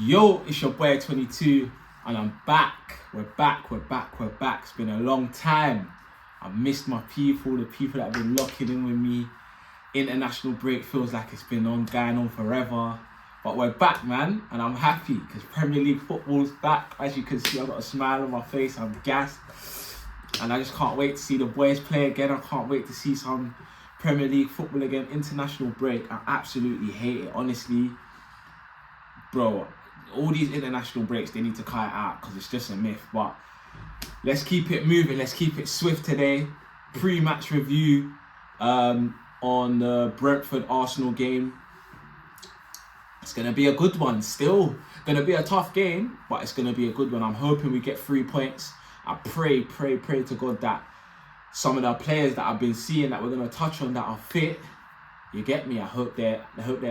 Yo, it's your boy 22 and I'm back. We're back. It's been a long time. I've missed my people, the people that have been locking in with me. International break feels like it's been going on forever. But we're back, man, and I'm happy because Premier League football's back. As you can see, I've got a smile on my face, I'm gassed. And I just can't wait to see the boys play again. I can't wait to see some Premier League football again. International break, I absolutely hate it, honestly. Bro, all these international breaks, they need to cut it out because it's just a myth. But let's keep it moving. Let's keep it swift today. Pre-match review on the Brentford Arsenal game. It's going to be a good one. Still going to be a tough game, but it's going to be a good one. I'm hoping we get 3 points. I pray to God that some of the players that I've been seeing that we're going to touch on that are fit. You get me? I hope they're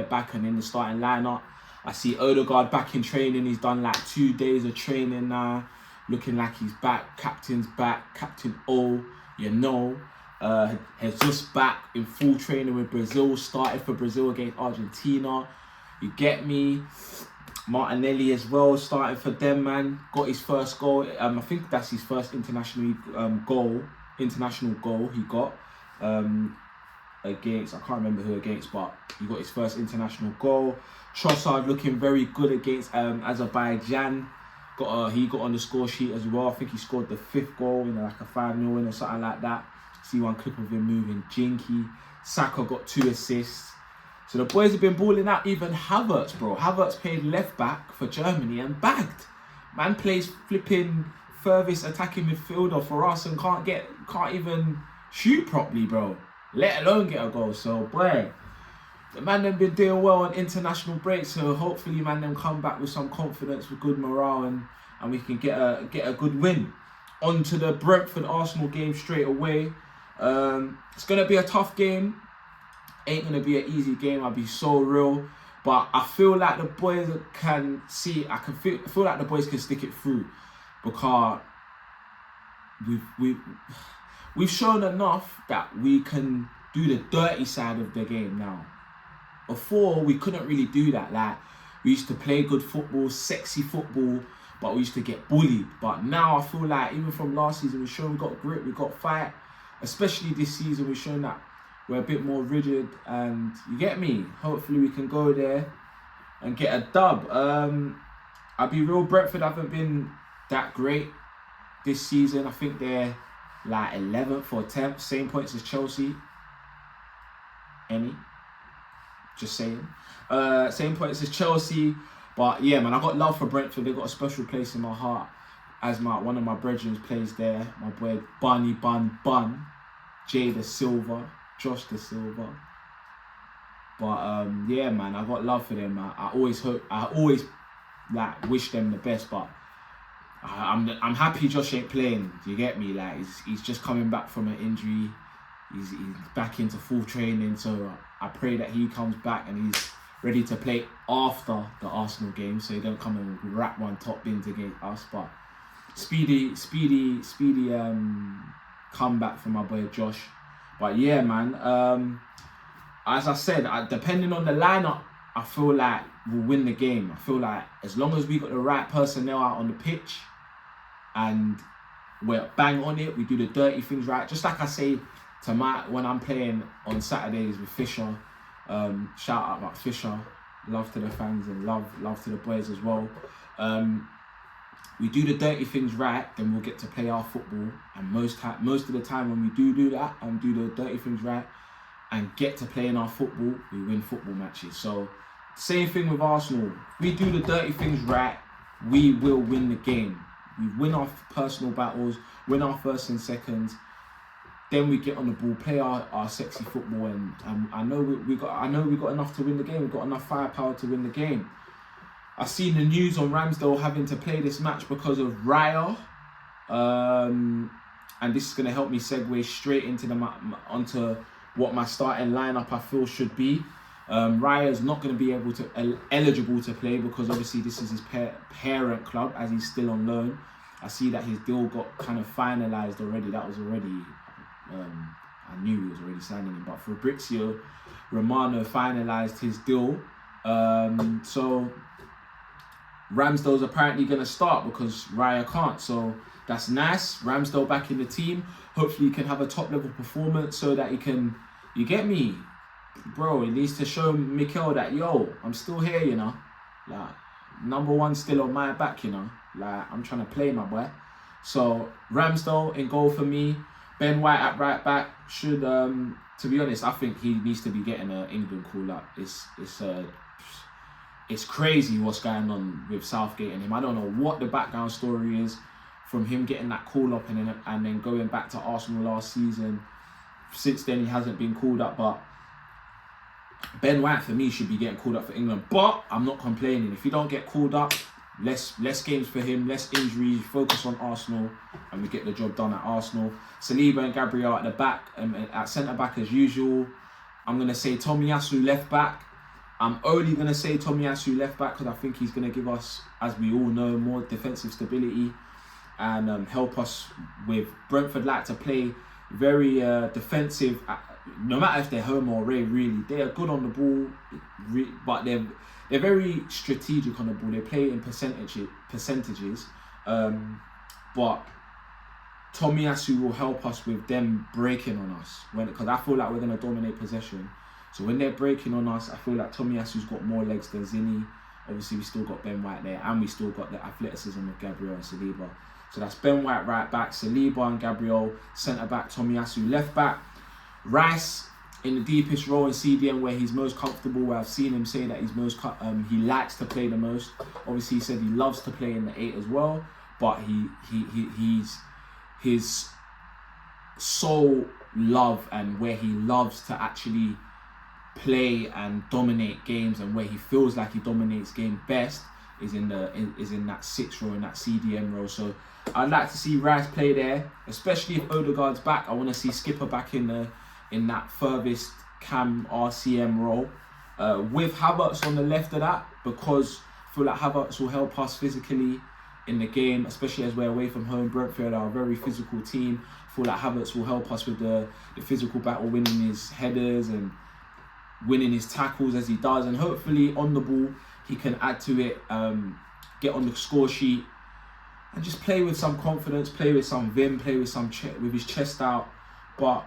back and in the starting lineup. I see Odegaard back in training. He's done like 2 days of training now. Looking like he's back. Captain's back. Captain O, you know. Jesus back in full training with Brazil. Started for Brazil against Argentina. You get me? Martinelli as well. Started for them, man. Got his first goal. I think that's his first international goal he got. Against, I can't remember who against, but he got his first international goal. Trossard looking very good against Azerbaijan. He got on the score sheet as well. I think he scored the 5th goal in like a 5-0 win or something like that. See one clip of him moving jinky. Saka got 2 assists. So the boys have been balling out. Even Havertz, bro. Havertz played left back for Germany and bagged. Man plays flipping furthest attacking midfielder for us and can't even shoot properly, bro. Let alone get a goal. So, boy, the man them been doing well on international break. So hopefully, man, them come back with some confidence, with good morale, and we can get a good win. On to the Brentford Arsenal game straight away. It's gonna be a tough game. Ain't gonna be an easy game. I'll be so real. But I feel like the boys can see. I feel like the boys can stick it through because we've shown enough that we can do the dirty side of the game now. Before, we couldn't really do that. Like, we used to play good football, sexy football, but we used to get bullied. But now I feel like, even from last season, we've shown we got grit, we got fight. Especially this season, we've shown that we're a bit more rigid. And you get me? Hopefully we can go there and get a dub. I'll be real, Brentford haven't been that great this season. I think they're like 11th or 10th, same points as Chelsea. Just saying. Same points as Chelsea. But yeah, man, I got love for Brentford. They've got a special place in my heart. As one of my brethren plays there. My boy Bunny Bun. Jay Da Silva. Josh Da Silva. But yeah, man, I got love for them, man. I always like wish them the best, but I'm happy Josh ain't playing. Do you get me? Like he's just coming back from an injury. He's back into full training, so I pray that he comes back and he's ready to play after the Arsenal game, so he don't come and wrap one top bins against us. But speedy comeback for my boy Josh. But yeah, man. As I said, depending on the lineup, I feel like we'll win the game. I feel like as long as we got the right personnel out on the pitch and we're bang on it, we do the dirty things right. Just like I say to when I'm playing on Saturdays with Fisher, shout out about Fisher, love to the fans and love to the boys as well. We do the dirty things right, then we'll get to play our football. And most of the time when we do that and do the dirty things right and get to play in our football, we win football matches. So same thing with Arsenal. If we do the dirty things right, we will win the game. We win our personal battles, win our first and seconds. Then we get on the ball, play our sexy football, and I know we got enough to win the game. We've got enough firepower to win the game. I've seen the news on Ramsdale having to play this match because of Raya, and this is going to help me segue straight into onto what my starting lineup I feel should be. Raya is not going to be eligible to play because obviously this is his parent club as he's still on loan. I see that his deal got kind of finalised already. That was already. I knew he was already signing him, but Fabrizio Romano finalised his deal. So Ramsdale's apparently going to start because Raya can't. So that's nice. Ramsdale back in the team. Hopefully he can have a top level performance so that he can, you get me? Bro, he needs to show Mikel that, yo, I'm still here, you know. Like, number one still on my back, you know. Like, I'm trying to play, my boy. So Ramsdale in goal for me. Ben White at right back should, to be honest, I think he needs to be getting an England call up. It's crazy what's going on with Southgate and him. I don't know what the background story is from him getting that call up and then going back to Arsenal last season. Since then, he hasn't been called up, but Ben White for me should be getting called up for England. But I'm not complaining. If he don't get called up, less games for him, less injuries, focus on Arsenal, and we get the job done at Arsenal. Saliba and Gabriel at the back, at centre back as usual. I'm gonna say Tomiyasu left back. I'm only going to say Tomiyasu left back because I think he's going to give us, as we all know, more defensive stability and help us with Brentford like to play very defensive, no matter if they're home or away, really. They are good on the ball, but they're very strategic on the ball. They play in percentages, but Tomiyasu will help us with them breaking on us because I feel like we're going to dominate possession. So when they're breaking on us, I feel like Tomiyasu's got more legs than Zinni. Obviously, we still got Ben White there, and we still got the athleticism of Gabriel and Saliba. So that's Ben White right back, Saliba and Gabriel centre back, Tomiyasu left back. Rice in the deepest role in CDM where he's most comfortable, where I've seen him say that he likes to play the most. Obviously, he said he loves to play in the 8 as well, but he's his sole love and where he loves to actually play and dominate games and where he feels like he dominates game best is in that 6 row, in that CDM role. So I'd like to see Rice play there, especially if Odegaard's back. I want to see Skipper back in that furthest cam RCM role with Havertz on the left of that, because I feel like Havertz will help us physically in the game, especially as we're away from home. Brentford are a very physical team. I feel like Havertz will help us with the physical battle, winning his headers and winning his tackles as he does, and hopefully on the ball he can add to it, get on the score sheet and just play with some confidence, play with some vim, play with with his chest out. But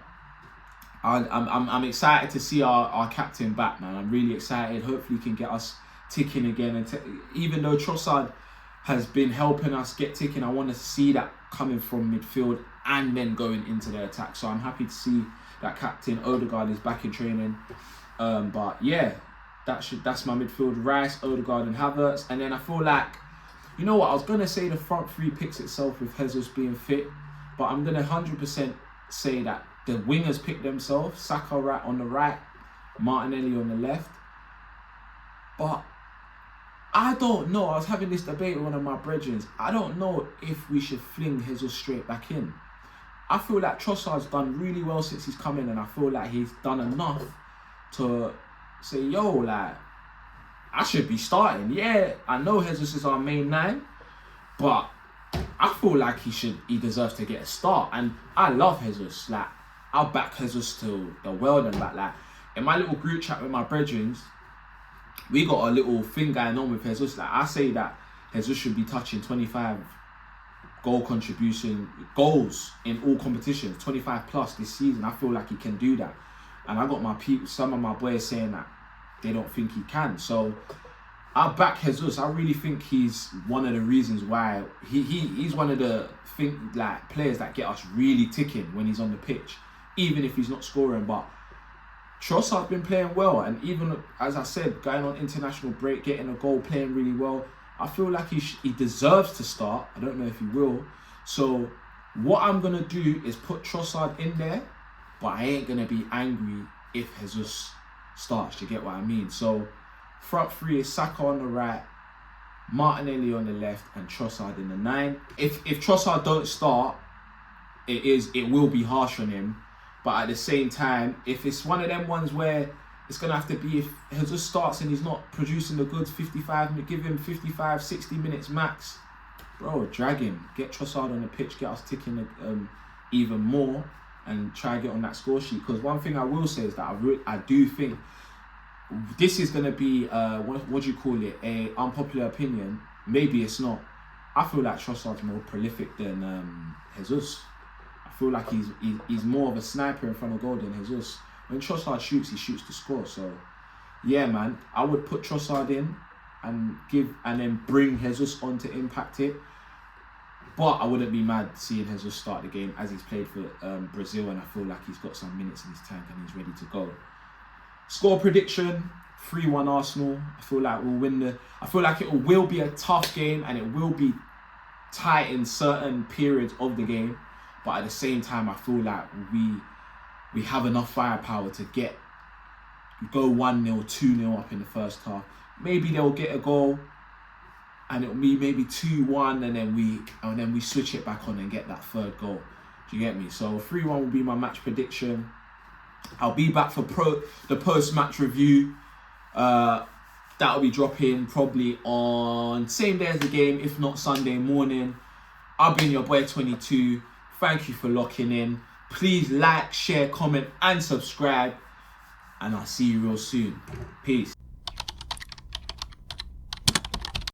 I'm excited to see our captain back, man. I'm really excited. Hopefully he can get us ticking again, and even though Trossard has been helping us get ticking, I want to see that coming from midfield and then going into the attack. So I'm happy to see that captain Odegaard is back in training. But yeah, that's my midfield: Rice, Odegaard and Havertz. And then I feel like, you know what, I was going to say the front three picks itself with Jesus being fit, but I'm going to 100% say that the wingers pick themselves. Saka right on the right, Martinelli on the left. But I don't know, I was having this debate with one of my brethren. I don't know if we should fling Jesus straight back in. I feel like Trossard's done really well since he's come in, and I feel like he's done enough to say, yo, like, I should be starting. Yeah, I know Jesus is our main 9, but I feel like he deserves to get a start. And I love Jesus. Like, I'll back Jesus to the world and back. Like, in my little group chat with my brethren, we got a little thing going on with Jesus. Like, I say that Jesus should be touching 25 goal contribution goals in all competitions, 25 plus this season. I feel like he can do that. And I got some of my boys saying that they don't think he can. So I back Jesus. I really think he's one of the reasons why he's one of the players that get us really ticking when he's on the pitch, even if he's not scoring. But Trossard's been playing well, and even as I said, going on international break, getting a goal, playing really well. I feel like he deserves to start. I don't know if he will. So what I'm gonna do is put Trossard in there, but I ain't going to be angry if Jesus starts, you get what I mean? So front three is Saka on the right, Martinelli on the left, and Trossard in the 9. If Trossard don't start, it will be harsh on him. But at the same time, if it's one of them ones where it's going to have to be, if Jesus starts and he's not producing the goods, 55, give him 55, 60 minutes max, bro, drag him. Get Trossard on the pitch, get us ticking even more, and try to get on that score sheet. Because one thing I will say is that I do think this is going to be, what do you call it, a unpopular opinion. maybe it's not. I feel like Trossard's more prolific than Jesus. I feel like he's more of a sniper in front of goal than Jesus. When Trossard shoots, he shoots to score. So yeah, man, I would put Trossard in and then bring Jesus on to impact it. But I wouldn't be mad seeing Jesus start the game, as he's played for Brazil, and I feel like he's got some minutes in his tank and he's ready to go. Score prediction: 3-1 Arsenal. I feel like we'll win I feel like it will be a tough game and it will be tight in certain periods of the game. But at the same time, I feel like we have enough firepower to go 1-0, 2-0 up in the first half. Maybe they'll get a goal, and it'll be maybe 2-1, and then we switch it back on and get that third goal. Do you get me? So 3-1 will be my match prediction. I'll be back for the post-match review. That'll be dropping probably on same day as the game, if not Sunday morning. I've been your boy 22. Thank you for locking in. Please like, share, comment, and subscribe. And I'll see you real soon. Peace.